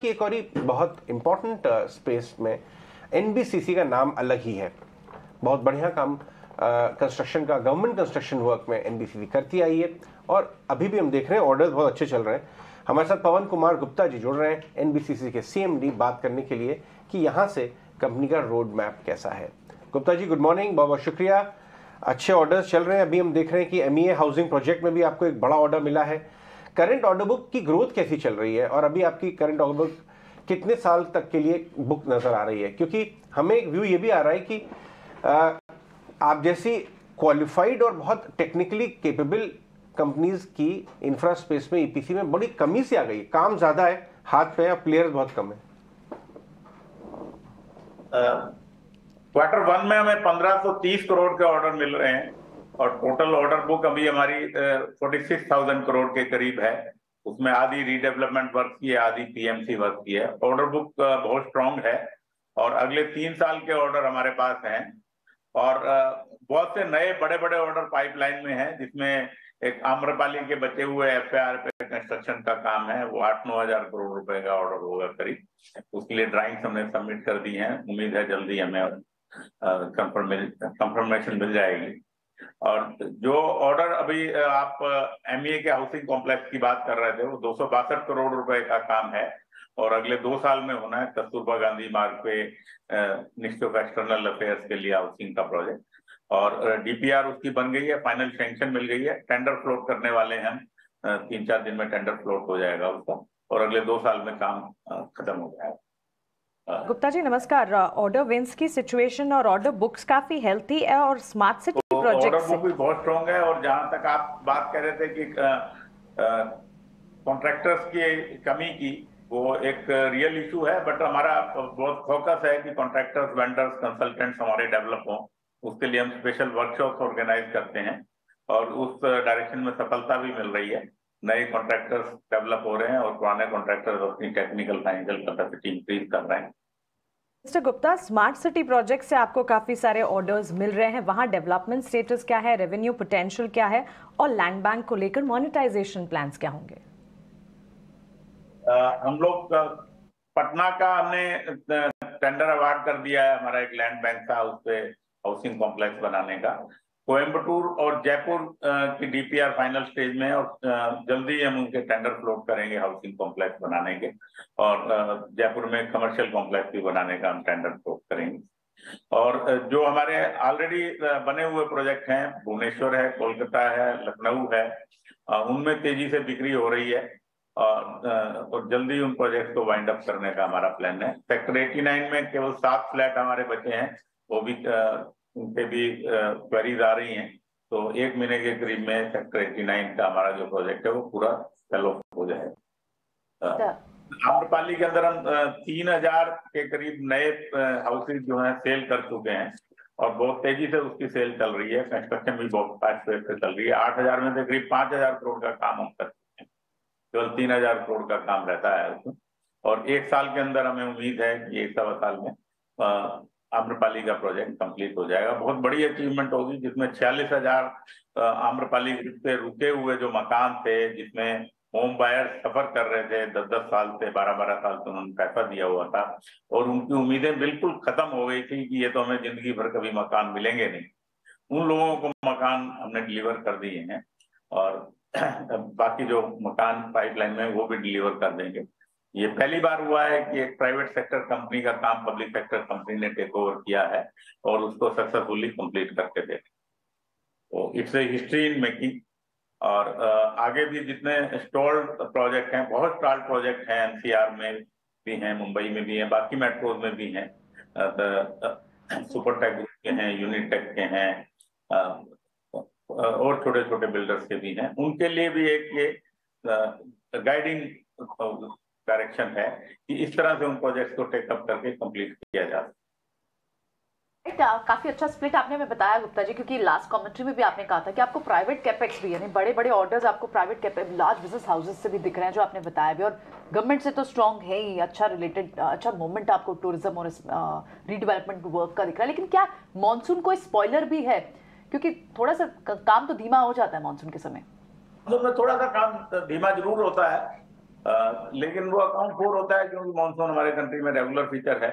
कि एक और ही बहुत इम्पोर्टेंट स्पेस में एनबीसीसी का नाम अलग ही है। बहुत बढ़िया काम कंस्ट्रक्शन का, गवर्नमेंट कंस्ट्रक्शन वर्क में एनबीसीसी करती आई है और अभी भी हम देख रहे हैं ऑर्डर्स बहुत अच्छे चल रहे हैं। हमारे साथ पवन कुमार गुप्ता जी जुड़ रहे हैं एनबीसीसी के सीएमडी बात करने के लिए कि यहाँ से कंपनी का रोड मैप कैसा है। गुप्ता जी गुड मॉर्निंग, बहुत बहुत शुक्रिया। अच्छे ऑर्डर्स चल रहे हैं। अभी हम देख रहे हैं कि एमईए हाउसिंग प्रोजेक्ट में भी आपको एक बड़ा ऑर्डर मिला है। करंट ऑर्डर बुक की ग्रोथ कैसी चल रही है और अभी आपकी करंट ऑर्डर बुक कितने साल तक के लिए बुक नजर आ रही है? क्योंकि हमें एक व्यू ये भी आ रहा है कि आप जैसी क्वालिफाइड और बहुत टेक्निकली केपेबल कंपनीज की इंफ्रा स्पेस में ईपीसी में बड़ी कमी से आ गई। काम ज्यादा है, हाथ पे प्लेयर्स बहुत कम है। क्वार्टर वन में हमें 1530 करोड़ के ऑर्डर मिल रहे हैं और टोटल ऑर्डर बुक अभी हमारी 46,000 करोड़ के करीब है। उसमें आधी रीडेवलपमेंट वर्क की है, आधी पीएमसी वर्क की है। ऑर्डर बुक बहुत स्ट्रांग है और अगले 3 साल के ऑर्डर हमारे पास हैं और बहुत से नए बड़े बड़े ऑर्डर पाइपलाइन में हैं, जिसमें एक आम्रपाली के बचे हुए एफआर पे कंस्ट्रक्शन का काम है, वो 8-9 हजार करोड़ रुपए का ऑर्डर होगा करीब। उसके लिए ड्राइंग्स हमने सबमिट कर दी हैं, उम्मीद है जल्दी हमें कंफर्मेशन मिल जाएगी। और जो ऑर्डर अभी आप एमईए के हाउसिंग कॉम्प्लेक्स की बात कर रहे थे, वो 262 करोड़ रुपए का काम है और अगले 2 साल में होना है कस्तूरबा गांधी मार्ग पे मिनिस्ट्री ऑफ एक्सटर्नल अफेयर्स के लिए हाउसिंग का प्रोजेक्ट। और डीपीआर उसकी बन गई है, फाइनल सैंक्शन मिल गई है, टेंडर फ्लोट करने वाले हैं हम। 3-4 दिन में टेंडर फ्लोट हो जाएगा उसका और अगले 2 साल में काम खत्म हो जाएगा। गुप्ता जी नमस्कार। ऑर्डर विंस की सिचुएशन और ऑर्डर बुक्स काफी हेल्थी है और smart city project order book भी बहुत स्ट्रॉन्ग है। और जहां तक आप बात कर रहे थे कि कॉन्ट्रैक्टर्स की कमी की, वो एक रियल इशू है, बट हमारा बहुत फोकस है कि कॉन्ट्रैक्टर्स, वेंडर्स, कंसल्टेंट्स हमारे डेवलप हों। उसके लिए हम स्पेशल वर्कशॉप्स ऑर्गेनाइज करते हैं और उस डायरेक्शन में सफलता भी मिल रही है। नए कॉन्ट्रैक्टर्स डेवलप हो रहे हैं और पुराने कॉन्ट्रैक्टर्स अपनी टेक्निकल फाइनेंशियल कैपेसिटी इंक्रीज कर रहे हैं। Mister Gupta, smart city project से आपको काफी सारे ऑर्डर्स मिल रहे हैं, वहां डेवलपमेंट स्टेटस क्या है, रेवेन्यू पोटेंशियल क्या है और लैंड बैंक को लेकर मोनेटाइजेशन प्लान्स क्या होंगे? हम लोग पटना का हमने टेंडर अवार्ड कर दिया है, हमारा एक लैंड बैंक था उस पे हाउसिंग कॉम्प्लेक्स बनाने का। कोयम्बटूर और जयपुर की डीपीआर फाइनल स्टेज में और जल्दी हम उनके टेंडर फ्लोट करेंगे हाउसिंग कॉम्प्लेक्स बनाने के। और जयपुर में कमर्शियल कॉम्प्लेक्स भी बनाने का हम टेंडर फ्लोट करेंगे। और जो हमारे ऑलरेडी बने हुए प्रोजेक्ट हैं, भुवनेश्वर है, कोलकाता है, लखनऊ है, उनमें तेजी से बिक्री हो रही है और जल्दी उन प्रोजेक्ट को वाइंड अप करने का हमारा प्लान है। सेक्टर 89 में केवल 7 फ्लैट हमारे बचे हैं, वो भी उनपे भी क्वेरीज आ रही हैं, तो 1 महीने के करीब में सेक्टर 89 का हमारा जो प्रोजेक्ट है वो पूरा सेल ऑफ हो जाएगा। आम्रपाली के अंदर हम 3000 के करीब नए हाउसेज जो हैं सेल कर चुके हैं और बहुत तेजी से उसकी सेल चल रही है। कंस्ट्रक्शन भी बहुत फास्ट रेट से चल रही है। 8000 में से करीब 5000 करोड़ का काम हम कर चुके हैं, केवल 3000 करोड़ का काम रहता है उसमें। और 1 साल के अंदर हमें उम्मीद है कि 1-1.25 साल में आम्रपाली का प्रोजेक्ट कंप्लीट हो जाएगा। बहुत बड़ी अचीवमेंट होगी, जिसमें 46,000 आम्रपाली पे रुके हुए जो मकान थे, जिसमें होम बायर सफर कर रहे थे 10-10 साल से, 12-12 साल से उन्होंने पैसा दिया हुआ था और उनकी उम्मीदें बिल्कुल खत्म हो गई थी कि ये तो हमें जिंदगी भर कभी मकान मिलेंगे नहीं। उन लोगों को मकान हमने डिलीवर कर दिए हैं और बाकी जो मकान पाइपलाइन में वो भी डिलीवर कर देंगे। ये पहली बार हुआ है कि एक प्राइवेट सेक्टर कंपनी का काम पब्लिक सेक्टर कंपनी ने टेक ओवर किया है और उसको सक्सेसफुली कंप्लीट करके दे। तो it's a history in making. और आगे भी जितने स्टॉल्ड प्रोजेक्ट हैं, बहुत स्टॉल्ड प्रोजेक्ट हैं, एनसीआर में भी हैं, मुंबई में भी हैं, बाकी मेट्रोज में भी हैं, सुपरटेक ग्रुप के हैं, यूनिटेक के हैं और छोटे छोटे बिल्डर्स के भी हैं। उनके लिए भी एक ये गाइडिंग डायरेक्शन है कि इस तरह से उन प्रोजेक्ट्स को टेकअप करके कंप्लीट किया जा सकता। काफी अच्छा स्प्लिट आपने हमें बताया गुप्ता जी, क्योंकि लास्ट कमेंट्री में भी आपने कहा था कि आपको प्राइवेट कैपेक्स भी, यानी बड़े बड़े ऑर्डर्स आपको private capex large business houses से भी दिख रहे हैं, जो आपने बताया भी, और गवर्नमेंट से तो स्ट्रॉन्ग है ही, अच्छा रिलेटेड, अच्छा मूवमेंट आपको टूरिज्म और रीडेवलपमेंट वर्क का दिख रहा है। लेकिन क्या मानसून कोई स्पॉइलर भी है? क्योंकि थोड़ा सा काम तो धीमा हो जाता है मानसून के समय। मानसून में थोड़ा सा काम धीमा जरूर होता है लेकिन वो अकाउंट फॉर होता है क्योंकि मानसून हमारे कंट्री में रेगुलर फीचर है,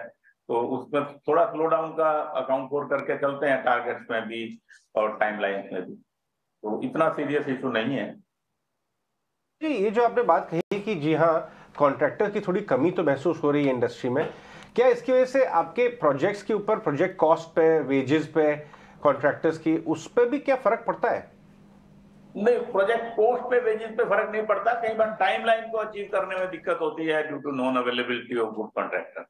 तो उसमें थोड़ा स्लो डाउन का अकाउंट फॉर करके चलते हैं टारगेट्स में भी और टाइमलाइन में भी, तो इतना सीरियस इशू नहीं है। जी, ये जो आपने बात कही कि जी हाँ कॉन्ट्रैक्टर की थोड़ी कमी तो महसूस हो रही है इंडस्ट्री में, क्या इसकी वजह से आपके प्रोजेक्ट्स के ऊपर, प्रोजेक्ट कॉस्ट पे, वेजेस पे, कॉन्ट्रैक्टर्स की, उस पर भी क्या फर्क पड़ता है? नहीं, प्रोजेक्ट कॉस्ट पे, वेजेस पे फर्क नहीं पड़ता, कई बार टाइमलाइन को अचीव करने में दिक्कत होती है due to non availability of good contractor.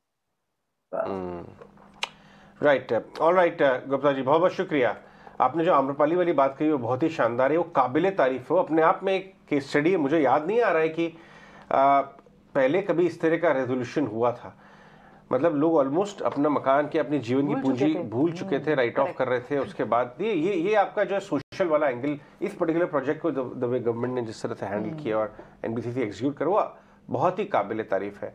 Right, all right Gupta ji, बहुत बहुत शुक्रिया। आपने जो आम्रपाली वाली बात कही वो बहुत ही शानदार है, वो काबिले तारीफ है, वो अपने आप में एक केस स्टडी है। मुझे याद नहीं आ रहा है कि पहले कभी इस तरह का रेजोल्यूशन हुआ था। मतलब लोग ऑलमोस्ट अपना मकान के, अपनी जीवन की पूंजी भूल चुके थे, राइट ऑफ कर रहे थे। उसके बाद ये आपका जो सोशल वाला एंगल, इस पर्टिकुलर प्रोजेक्ट को द वे गवर्नमेंट ने जिस तरह से हैंडल किया और एनबीसीसी एग्जीक्यूट करवा, बहुत ही काबिले तारीफ है,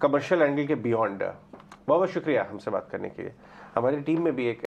कमर्शियल एंगल के बियॉन्ड। बहुत बहुत शुक्रिया हमसे बात करने के लिए। हमारी टीम में भी एक